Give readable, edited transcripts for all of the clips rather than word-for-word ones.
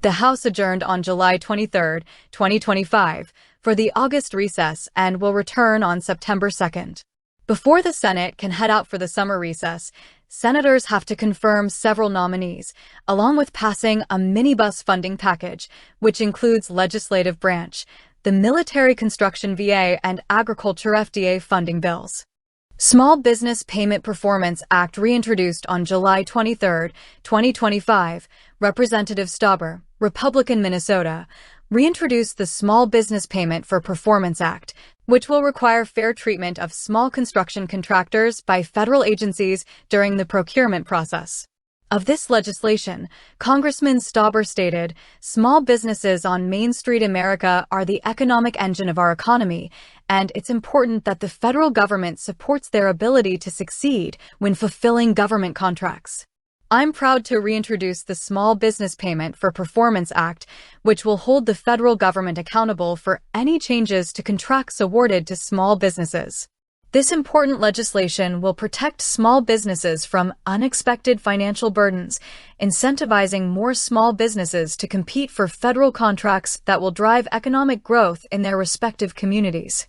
The House adjourned on July 23, 2025, for the August recess and will return on September 2nd. Before the Senate can head out for the summer recess, senators have to confirm several nominees, along with passing a minibus funding package, which includes legislative branch, the military construction VA, and agriculture FDA funding bills. Small Business Payment Performance Act reintroduced on July 23, 2025, Representative Stauber, Republican, Minnesota, reintroduced the Small Business Payment for Performance Act, which will require fair treatment of small construction contractors by federal agencies during the procurement process. Of this legislation, Congressman Stauber stated, "Small businesses on Main Street America are the economic engine of our economy, and it's important that the federal government supports their ability to succeed when fulfilling government contracts." I'm proud to reintroduce the Small Business Payment for Performance Act, which will hold the federal government accountable for any changes to contracts awarded to small businesses. This important legislation will protect small businesses from unexpected financial burdens, incentivizing more small businesses to compete for federal contracts that will drive economic growth in their respective communities.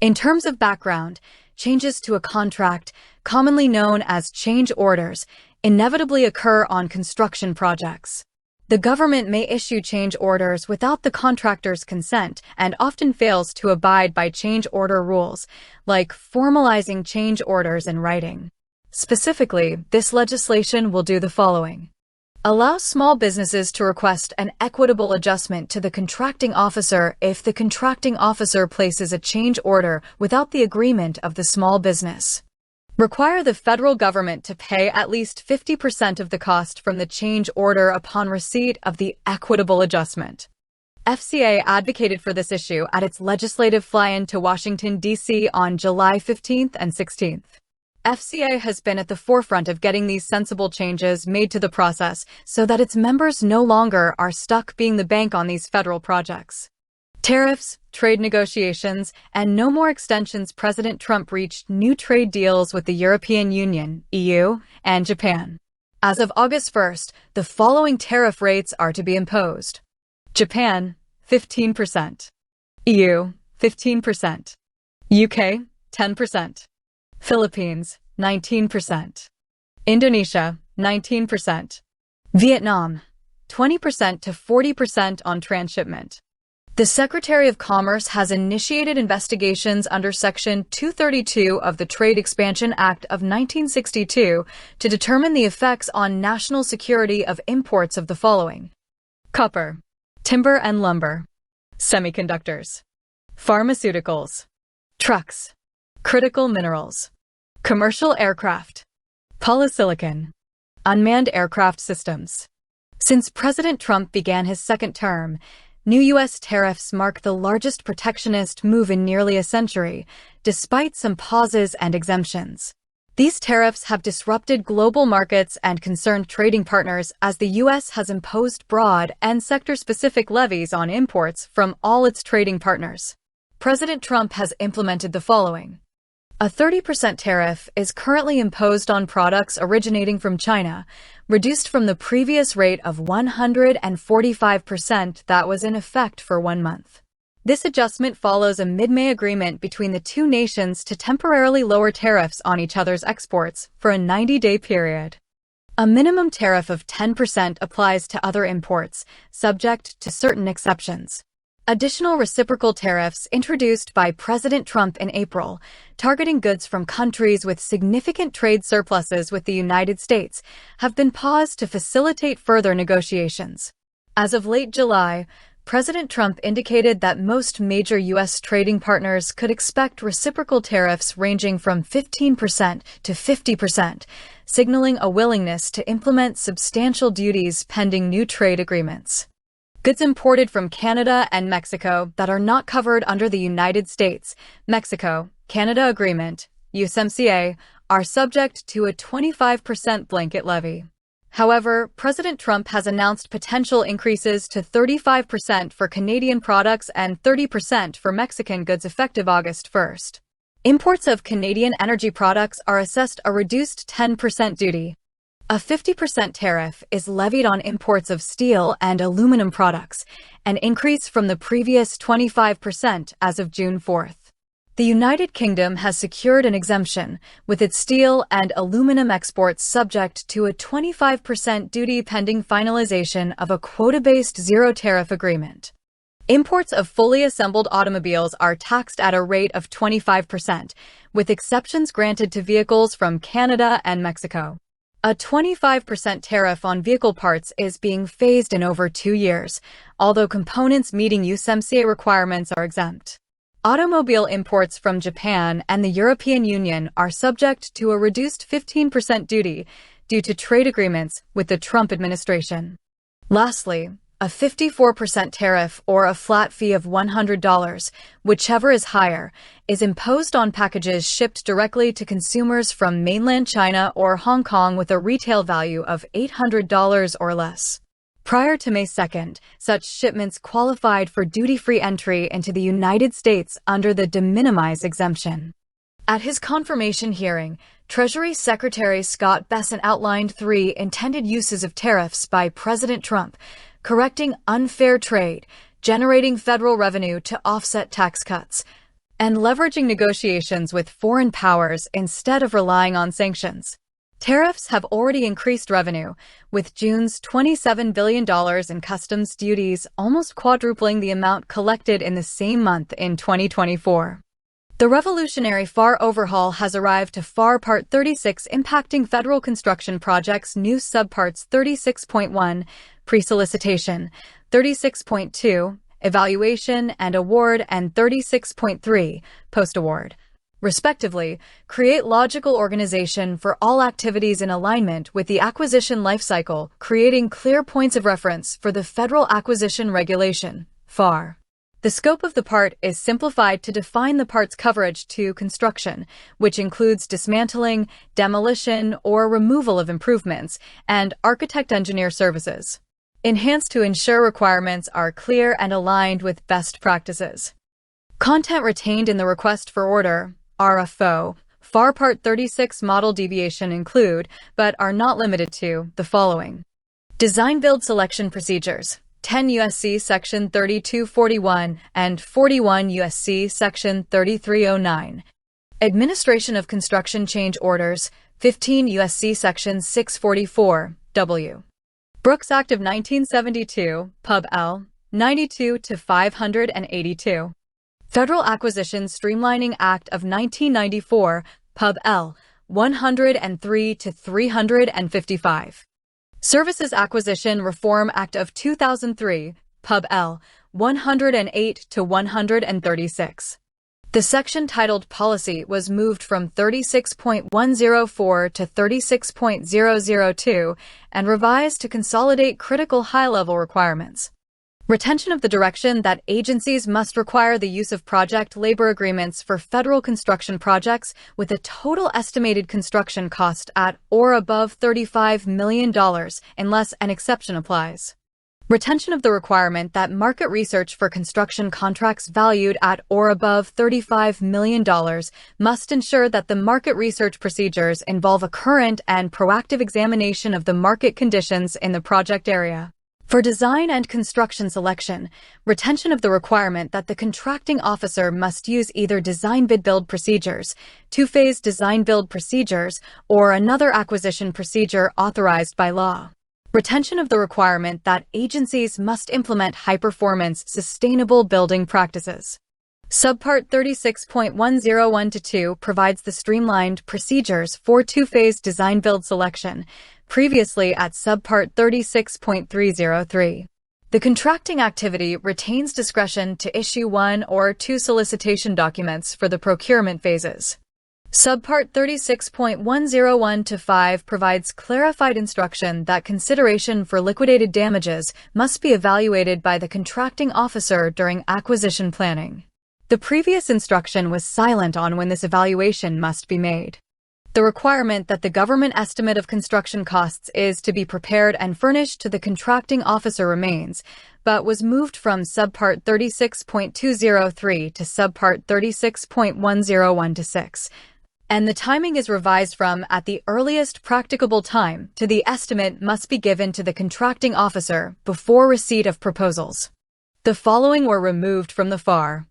In terms of background, changes to a contract, commonly known as change orders, inevitably occur on construction projects. The government may issue change orders without the contractor's consent and often fails to abide by change order rules, like formalizing change orders in writing. Specifically, this legislation will do the following: allow small businesses to request an equitable adjustment to the contracting officer if the contracting officer places a change order without the agreement of the small business. Require the federal government to pay at least 50% of the cost from the change order upon receipt of the equitable adjustment. FCA advocated for this issue at its legislative fly-in to Washington, D.C. on July 15th and 16th. FCA has been at the forefront of getting these sensible changes made to the process so that its members no longer are stuck being the bank on these federal projects. Tariffs, trade negotiations, and no more extensions. President Trump reached new trade deals with the European Union, EU, and Japan. As of August 1st, the following tariff rates are to be imposed: Japan, 15%. EU, 15%. UK, 10%. Philippines, 19%. Indonesia, 19%. Vietnam, 20% to 40% on transshipment. The Secretary of Commerce has initiated investigations under Section 232 of the Trade Expansion Act of 1962 to determine the effects on national security of imports of the following: copper, timber and lumber, semiconductors, pharmaceuticals, trucks, critical minerals, commercial aircraft, polysilicon, unmanned aircraft systems. Since President Trump began his second term, new U.S. tariffs mark the largest protectionist move in nearly a century, despite some pauses and exemptions. These tariffs have disrupted global markets and concerned trading partners as the U.S. has imposed broad and sector-specific levies on imports from all its trading partners. President Trump has implemented the following: a 30% tariff is currently imposed on products originating from China, reduced from the previous rate of 145% that was in effect for 1 month. This adjustment follows a mid-May agreement between the two nations to temporarily lower tariffs on each other's exports for a 90-day period. A minimum tariff of 10% applies to other imports, subject to certain exceptions. Additional reciprocal tariffs introduced by President Trump in April, targeting goods from countries with significant trade surpluses with the United States, have been paused to facilitate further negotiations. As of late July, President Trump indicated that most major U.S. trading partners could expect reciprocal tariffs ranging from 15% to 50%, signaling a willingness to implement substantial duties pending new trade agreements. Goods imported from Canada and Mexico that are not covered under the United States, Mexico, Canada Agreement, USMCA, are subject to a 25% blanket levy. However, President Trump has announced potential increases to 35% for Canadian products and 30% for Mexican goods effective August 1st. Imports of Canadian energy products are assessed a reduced 10% duty. A 50% tariff is levied on imports of steel and aluminum products, an increase from the previous 25% as of June 4th. The United Kingdom has secured an exemption, with its steel and aluminum exports subject to a 25% duty pending finalization of a quota-based zero-tariff agreement. Imports of fully assembled automobiles are taxed at a rate of 25%, with exceptions granted to vehicles from Canada and Mexico. A 25% tariff on vehicle parts is being phased in over 2 years, although components meeting USMCA requirements are exempt. Automobile imports from Japan and the European Union are subject to a reduced 15% duty due to trade agreements with the Trump administration. Lastly, a 54% tariff or a flat fee of $100, whichever is higher, is imposed on packages shipped directly to consumers from mainland China or Hong Kong with a retail value of $800 or less. Prior to May 2nd, such shipments qualified for duty-free entry into the United States under the de minimis exemption. At his confirmation hearing, Treasury Secretary Scott Bessent outlined 3 intended uses of tariffs by President Trump: correcting unfair trade, generating federal revenue to offset tax cuts, and leveraging negotiations with foreign powers instead of relying on sanctions. Tariffs have already increased revenue, with June's $27 billion in customs duties almost quadrupling the amount collected in the same month in 2024. The revolutionary FAR overhaul has arrived to FAR Part 36, impacting federal construction projects' new subparts 36.1, pre-solicitation, 36.2, evaluation and award, and 36.3, post-award. Respectively, create logical organization for all activities in alignment with the acquisition lifecycle, creating clear points of reference for the Federal Acquisition Regulation, FAR. The scope of the part is simplified to define the part's coverage to construction, which includes dismantling, demolition, or removal of improvements, and architect-engineer services. Enhanced to ensure requirements are clear and aligned with best practices. Content retained in the request for order, RFO, FAR Part 36 model deviation include, but are not limited to, the following. Design build selection procedures, 10 U.S.C. Section 3241 and 41 U.S.C. Section 3309. Administration of construction change orders, 15 U.S.C. Section 644, W. Brooks Act of 1972, Pub L. 92 to 582. Federal Acquisition Streamlining Act of 1994, Pub L. 103 to 355. Services Acquisition Reform Act of 2003, Pub L. 108 to 136. The section titled Policy was moved from 36.104 to 36.002 and revised to consolidate critical high-level requirements. Retention of the direction that agencies must require the use of project labor agreements for federal construction projects with a total estimated construction cost at or above $35 million unless an exception applies. Retention of the requirement that market research for construction contracts valued at or above $35 million must ensure that the market research procedures involve a current and proactive examination of the market conditions in the project area. For design and construction selection, retention of the requirement that the contracting officer must use either design bid-build procedures, two-phase design-build procedures, or another acquisition procedure authorized by law. Retention of the requirement that agencies must implement high-performance, sustainable building practices. Subpart 36.101-2 provides the streamlined procedures for two-phase design-build selection, previously at Subpart 36.303. The contracting activity retains discretion to issue 1 or 2 solicitation documents for the procurement phases. Subpart 36.101-5 provides clarified instruction that consideration for liquidated damages must be evaluated by the contracting officer during acquisition planning. The previous instruction was silent on when this evaluation must be made. The requirement that the government estimate of construction costs is to be prepared and furnished to the contracting officer remains, but was moved from Subpart 36.203 to Subpart 36.101-6. and the timing is revised from at the earliest practicable time to the estimate must be given to the contracting officer before receipt of proposals. The following were removed from the FAR.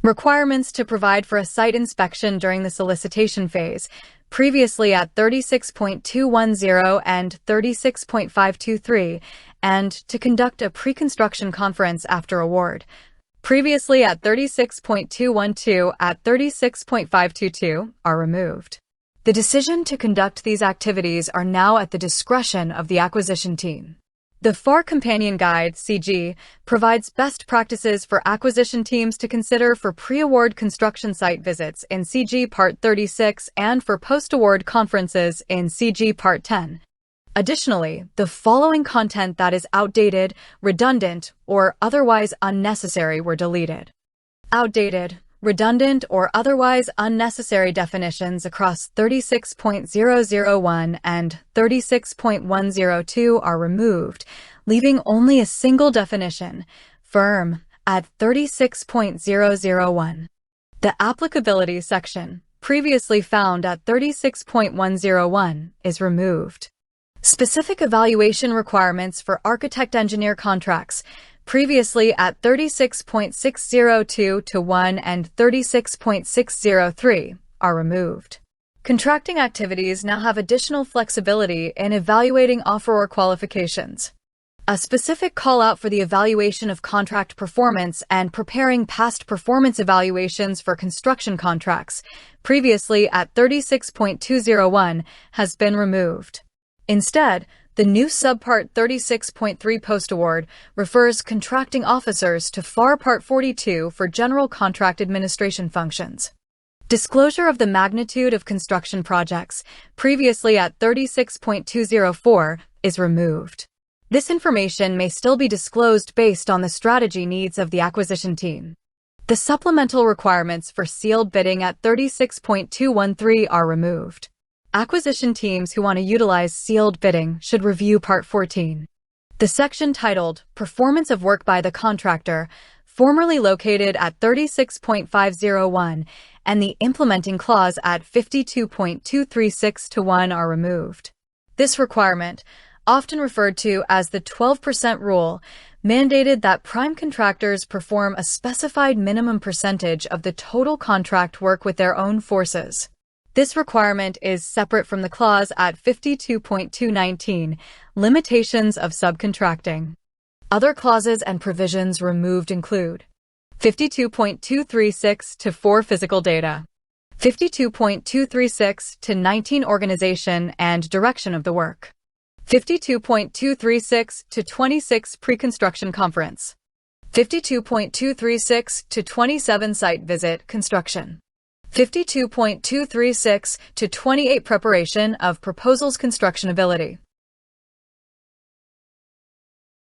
Requirements to provide for a site inspection during the solicitation phase, previously at 36.210 and 36.523, and to conduct a pre-construction conference after award, previously at 36.212 at 36.522, are removed. The decision to conduct these activities are now at the discretion of the acquisition team. The FAR Companion Guide, CG, provides best practices for acquisition teams to consider for pre-award construction site visits in CG Part 36 and for post-award conferences in CG Part 10. Additionally, the following content that is outdated, redundant, or otherwise unnecessary were deleted. Outdated, redundant, or otherwise unnecessary definitions across 36.001 and 36.102 are removed, leaving only a single definition, firm, at 36.001. The applicability section, previously found at 36.101, is removed. Specific evaluation requirements for architect-engineer contracts, previously at 36.602-1 and 36.603, are removed. Contracting activities now have additional flexibility in evaluating offeror qualifications. A specific call-out for the evaluation of contract performance and preparing past performance evaluations for construction contracts, previously at 36.201, has been removed. Instead, the new subpart 36.3 post-award refers contracting officers to FAR Part 42 for general contract administration functions. Disclosure of the magnitude of construction projects, previously at 36.204, is removed. This information may still be disclosed based on the strategy needs of the acquisition team. The supplemental requirements for sealed bidding at 36.213 are removed. Acquisition teams who want to utilize sealed bidding should review Part 14. The section titled Performance of Work by the Contractor, formerly located at 36.501, and the implementing clause at 52.236-1 are removed. This requirement, often referred to as the 12% rule, mandated that prime contractors perform a specified minimum percentage of the total contract work with their own forces. This requirement is separate from the clause at 52.219, Limitations of Subcontracting. Other clauses and provisions removed include 52.236-4 Physical Data, 52.236-19 Organization and Direction of the Work, 52.236-26 Pre-Construction Conference, 52.236-27 Site Visit Construction, 52.236-28 Preparation of Proposals Constructionability.